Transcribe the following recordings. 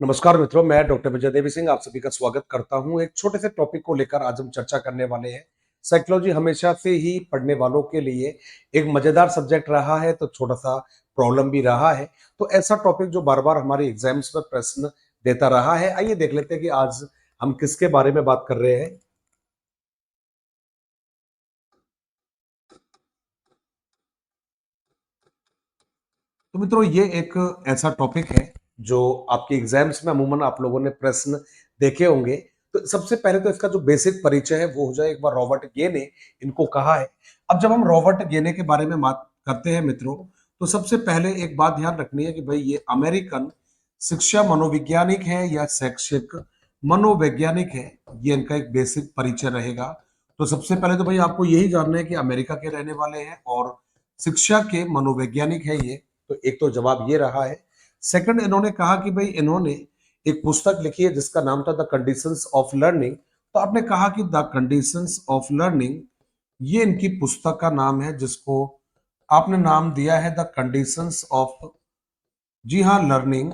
नमस्कार मित्रों, मैं डॉक्टर विजय देवी सिंह आप सभी का स्वागत करता हूं। एक छोटे से टॉपिक को लेकर आज हम चर्चा करने वाले हैं। साइकोलॉजी हमेशा से ही पढ़ने वालों के लिए एक मजेदार सब्जेक्ट रहा है, तो छोटा सा प्रॉब्लम भी रहा है। तो ऐसा टॉपिक जो बार बार हमारे एग्जाम्स में प्रश्न देता रहा है। आइए देख लेते हैं कि आज हम किसके बारे में बात कर रहे हैं। तो मित्रों, ये एक ऐसा टॉपिक है जो आपके एग्जाम्स में अमूमन आप लोगों ने प्रश्न देखे होंगे। तो सबसे पहले तो इसका जो बेसिक परिचय है वो हो जाए। एक बार रॉबर्ट गे ने इनको कहा है। अब जब हम रॉबर्ट गे ने के बारे में बात करते हैं मित्रों, तो सबसे पहले एक बात ध्यान रखनी है कि भाई ये अमेरिकन शिक्षा मनोवैज्ञानिक है या शैक्षिक मनोवैज्ञानिक है। ये इनका एक बेसिक परिचय रहेगा। तो सबसे पहले तो भाई आपको यही जानना है कि अमेरिका के रहने वाले हैं और शिक्षा के मनोवैज्ञानिक है ये। तो एक तो जवाब ये रहा है। सेकंड, इन्होंने कहा कि भाई इन्होंने एक पुस्तक लिखी है जिसका नाम था द कंडीशंस ऑफ लर्निंग। तो आपने कहा कि द कंडीशंस ऑफ लर्निंग, ये इनकी पुस्तक का नाम है जिसको आपने नाम दिया है द कंडीशंस ऑफ, जी हाँ, लर्निंग।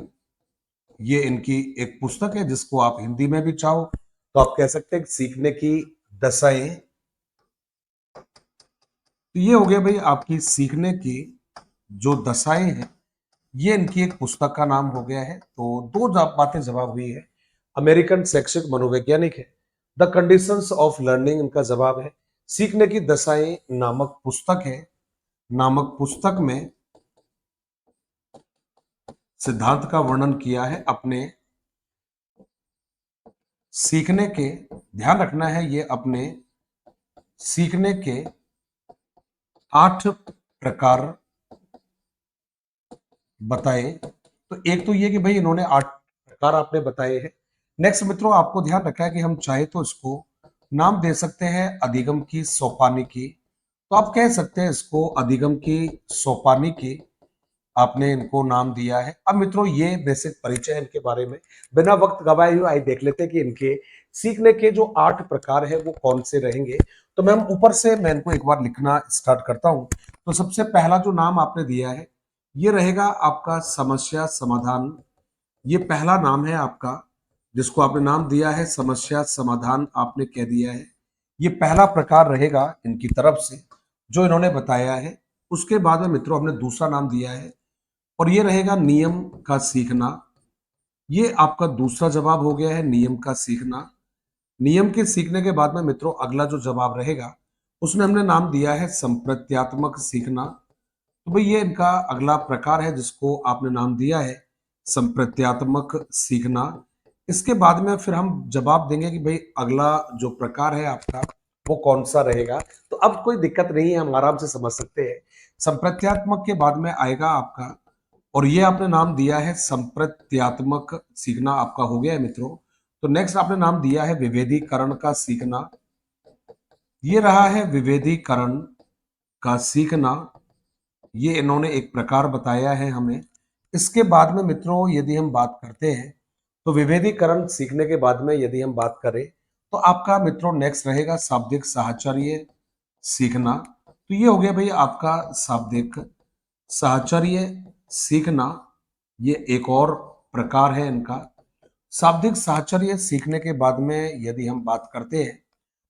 ये इनकी एक पुस्तक है जिसको आप हिंदी में भी चाहो तो आप कह सकते हैं सीखने की दशाएं। तो ये हो गया भाई आपकी सीखने की जो दशाएं हैं, ये इनकी एक पुस्तक का नाम हो गया है। तो दो बातें जवाब हुई है। अमेरिकन शैक्षिक मनोवैज्ञानिक है, द कंडीशंस ऑफ लर्निंग इनका जवाब है। सीखने की दशाएं नामक पुस्तक है। नामक पुस्तक में सिद्धांत का वर्णन किया है अपने सीखने के, ध्यान रखना है ये अपने सीखने के 8 प्रकार बताए। तो एक तो ये कि भाई इन्होंने 8 प्रकार आपने बताए हैं। नेक्स्ट मित्रों, आपको ध्यान रखना है कि हम चाहे तो इसको नाम दे सकते हैं अधिगम की सोपानी की। तो आप कह सकते हैं इसको अधिगम की सोपानी की, आपने इनको नाम दिया है। अब मित्रों, ये बेसिक परिचय है इनके बारे में। बिना वक्त गवाए हुए आइए देख लेते हैं कि इनके सीखने के जो 8 प्रकार है वो कौन से रहेंगे। तो मैं ऊपर से मैं इनको एक बार लिखना स्टार्ट करता हूं। तो सबसे पहला जो नाम आपने दिया है ये रहेगा आपका समस्या समाधान। ये पहला नाम है आपका जिसको आपने नाम दिया है समस्या समाधान, आपने कह दिया है। ये पहला प्रकार रहेगा इनकी तरफ से जो इन्होंने बताया है। उसके बाद में मित्रों हमने दूसरा नाम दिया है और ये रहेगा नियम का सीखना। ये आपका दूसरा जवाब हो गया है, नियम का सीखना। नियम के सीखने के बाद में मित्रों अगला जो जवाब रहेगा उसमें हमने नाम दिया है संप्रत्यात्मक सीखना। तो भाई ये इनका अगला प्रकार है जिसको आपने नाम दिया है संप्रत्यात्मक सीखना। इसके बाद में फिर हम जवाब देंगे कि भाई अगला जो प्रकार है आपका वो कौन सा रहेगा। तो अब कोई दिक्कत नहीं है, हम आराम से समझ सकते हैं। संप्रत्यात्मक के बाद में आएगा आपका, और ये आपने नाम दिया है संप्रत्यात्मक सीखना, आपका हो गया है मित्रों। तो नेक्स्ट आपने नाम दिया है विभेदीकरण का सीखना। ये रहा है विभेदीकरण का सीखना। ये इन्होंने एक प्रकार बताया है हमें। इसके बाद में मित्रों यदि हम बात करते हैं तो विभेदीकरण सीखने के बाद में यदि हम बात करें तो आपका मित्रों नेक्स्ट रहेगा शाब्दिक साहचर्य सीखना। तो ये हो गया भाई आपका शाब्दिक साहचर्य सीखना। ये एक और प्रकार है इनका। शाब्दिक साहचर्य सीखने के बाद में यदि हम बात करते हैं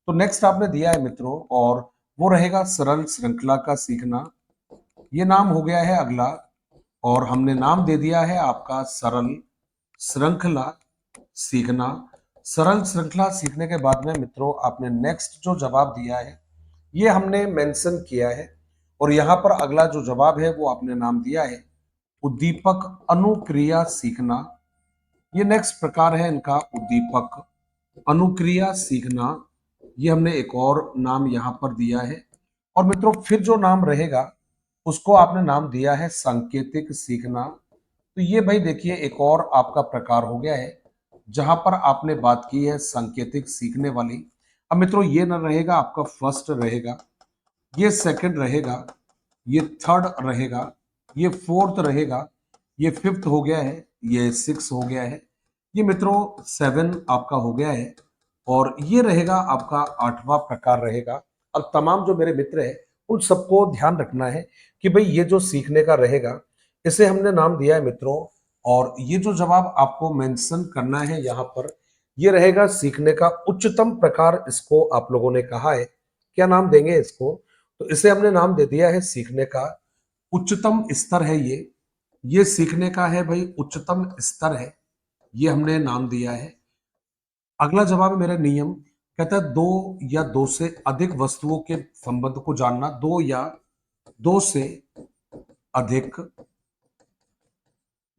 तो नेक्स्ट आपने दिया है मित्रों, और वो रहेगा सरल श्रृंखला का सीखना। ये नाम हो गया है अगला, और हमने नाम दे दिया है आपका सरल श्रृंखला सीखना। सरल श्रृंखला सीखने के बाद में मित्रों आपने नेक्स्ट जो जवाब दिया है ये हमने मेंशन किया है, और यहाँ पर अगला जो जवाब है वो आपने नाम दिया है उद्दीपक अनुक्रिया सीखना। ये नेक्स्ट प्रकार है इनका उद्दीपक अनुक्रिया सीखना। ये हमने एक और नाम यहाँ पर दिया है। और मित्रों फिर जो नाम रहेगा उसको आपने नाम दिया है सांकेतिक सीखना। तो ये भाई देखिए एक और आपका प्रकार हो गया है जहां पर आपने बात की है सांकेतिक सीखने वाली। अब मित्रों ये न रहेगा आपका फर्स्ट रहेगा, ये सेकंड रहेगा, ये थर्ड रहेगा, ये फोर्थ रहेगा, ये फिफ्थ हो गया है, ये सिक्स हो गया है, ये मित्रों सेवन आपका हो गया है, और ये रहेगा आपका आठवां प्रकार रहेगा। अब तमाम जो मेरे मित्र है उन सबको ध्यान रखना है कि भाई ये जो सीखने का रहेगा इसे हमने नाम दिया है मित्रों और ये जो जवाब आपको मेंशन करना है यहाँ पर, ये रहेगा सीखने का उच्चतम प्रकार, इसको आप लोगों ने कहा है। क्या नाम देंगे इसको? तो इसे हमने नाम दे दिया है सीखने का उच्चतम स्तर है ये सीखने का है भाई, उच्चतम स्तर है, ये हमने नाम दिया है। अगला जवाब है मेरा नियम, कहता है दो या दो से अधिक वस्तुओं के संबंध को जानना, दो या दो से अधिक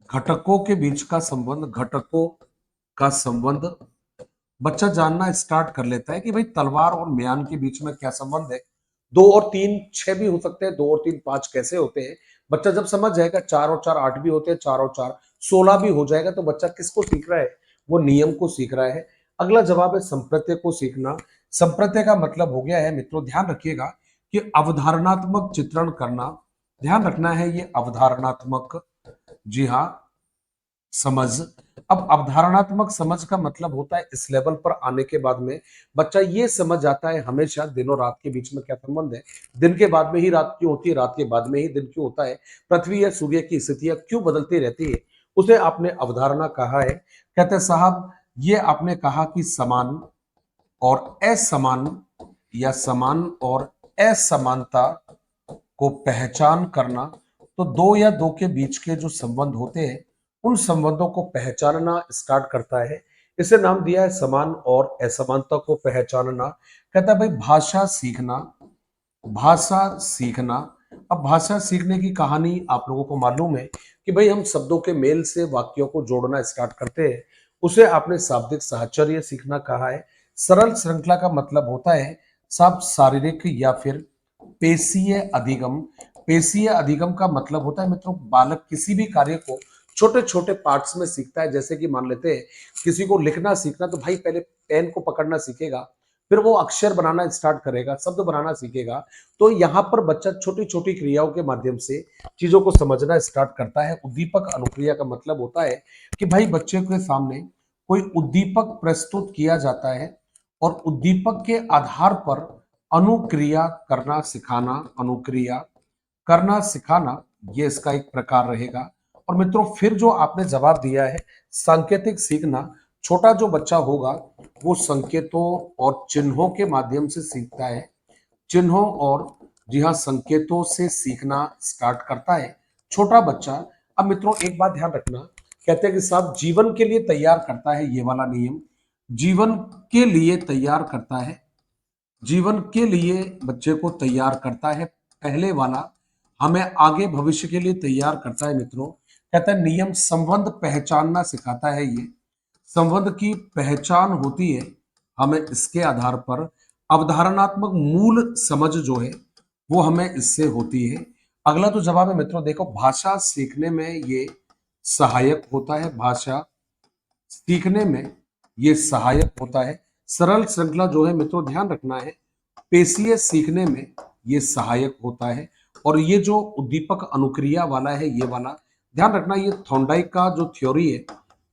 घटकों के बीच का संबंध, घटकों का संबंध बच्चा जानना स्टार्ट कर लेता है कि भाई तलवार और म्यान के बीच में क्या संबंध है। दो और तीन छह भी हो सकते हैं, दो और तीन पांच कैसे होते हैं। बच्चा जब समझ जाएगा, चार और चार आठ भी होते हैं, चार और चार 16 भी हो जाएगा, तो बच्चा किसको सीख रहा है? वो नियम को सीख रहा है। अगला जवाब है संप्रत्यय को सीखना। संप्रत्यय का मतलब हो गया है मित्रों, ध्यान रखिएगा कि अवधारणात्मक चित्रण करना। ध्यान रखना है ये अवधारणात्मक, जी हाँ, समझ। अब अवधारणात्मक समझ का मतलब होता है इस लेवल पर आने के बाद में बच्चा ये समझ जाता है हमेशा दिन और रात के बीच में क्या संबंध है, दिन के बाद में ही रात क्यों होती है, रात के बाद में ही दिन क्यों होता है, पृथ्वी या सूर्य की स्थितियां क्यों बदलती रहती है, उसे आपने अवधारणा कहा है। कहते हैं साहब ये आपने कहा कि समान और असमान या समान और असमानता को पहचान करना, तो दो या दो के बीच के जो संबंध होते हैं उन संबंधों को पहचानना स्टार्ट करता है। इसे नाम दिया है समान और असमानता को पहचानना। कहता है भाई भाषा सीखना, भाषा सीखना। अब भाषा सीखने की कहानी आप लोगों को मालूम है कि भाई हम शब्दों के मेल से वाक्यों को जोड़ना स्टार्ट करते हैं, उसे आपने शाब्दिक साहचर्य सीखना कहा है। सरल श्रृंखला का मतलब होता है सब शारीरिक या फिर पेशीय अधिगम। पेशीय अधिगम का मतलब होता है मित्रों, बालक किसी भी कार्य को छोटे छोटे पार्ट्स में सीखता है। जैसे कि मान लेते हैं किसी को लिखना सीखना, तो भाई पहले पेन को पकड़ना सीखेगा, फिर वो अक्षर बनाना स्टार्ट करेगा, शब्द बनाना सीखेगा। तो यहाँ पर बच्चा छोटी छोटी क्रियाओं के माध्यम से चीजों को समझना स्टार्ट करता है। उद्दीपक अनुक्रिया का मतलब होता है कि भाई बच्चे के सामने कोई उद्दीपक प्रस्तुत किया जाता है और उद्दीपक के आधार पर अनुक्रिया करना सिखाना, अनुक्रिया करना सिखाना, ये इसका एक प्रकार रहेगा। और मित्रों फिर जो आपने जवाब दिया है सांकेतिक सीखना, छोटा जो बच्चा होगा वो संकेतों और चिन्हों के माध्यम से सीखता है, चिन्हों और, जी हाँ, संकेतों से सीखना स्टार्ट करता है छोटा बच्चा। अब मित्रों एक बात ध्यान रखना, कहते हैं कि साहब जीवन के लिए तैयार करता है, ये वाला नियम जीवन के लिए तैयार करता है, जीवन के लिए बच्चे को तैयार करता है। पहले वाला हमें आगे भविष्य के लिए तैयार करता है मित्रों। कहता है नियम संबंध पहचानना सिखाता है, ये संबंध की पहचान होती है हमें इसके आधार पर। अवधारणात्मक मूल समझ जो है वो हमें इससे होती है। अगला तो जवाब है मित्रों, देखो भाषा सीखने में ये सहायक होता है, भाषा सीखने में ये सहायक होता है। सरल श्रृंखला जो है मित्रों ध्यान रखना है, पेशीय सीखने में ये सहायक होता है। और ये जो उद्दीपक अनुक्रिया वाला है ये वाला ध्यान रखना, ये थॉर्नडाइक का जो थ्योरी है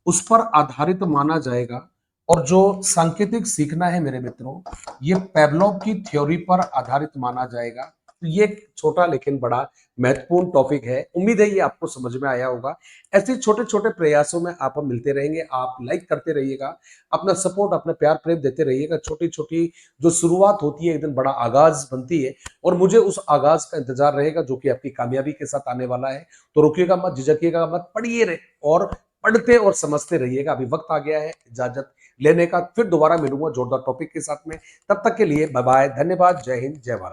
उस पर आधारित माना जाएगा। और जो सांकेतिक सीखना है मेरे मित्रों, ये पेवलोव की थ्योरी पर आधारित माना जाएगा। तो ये एक छोटा लेकिन बड़ा महत्वपूर्ण टॉपिक है, उम्मीद है ये आपको समझ में आया होगा। ऐसे छोटे छोटे प्रयासों में आप हम मिलते रहेंगे, आप लाइक करते रहिएगा, अपना सपोर्ट अपना प्यार प्रेम देते रहिएगा। छोटी छोटी जो शुरुआत होती है एक दिन बड़ा आगाज बनती है, और मुझे उस आगाज का इंतजार रहेगा जो कि आपकी कामयाबी के साथ आने वाला है। तो रुकिएगा मत, झिझकिएगा मत, पढ़िए रहे और पढ़ते और समझते रहिएगा। अभी वक्त आ गया है इजाजत लेने का, फिर दोबारा मिलूंगा जोरदार टॉपिक के साथ में। तब तक के लिए बाय बाय, धन्यवाद, जय हिंद, जय भारत।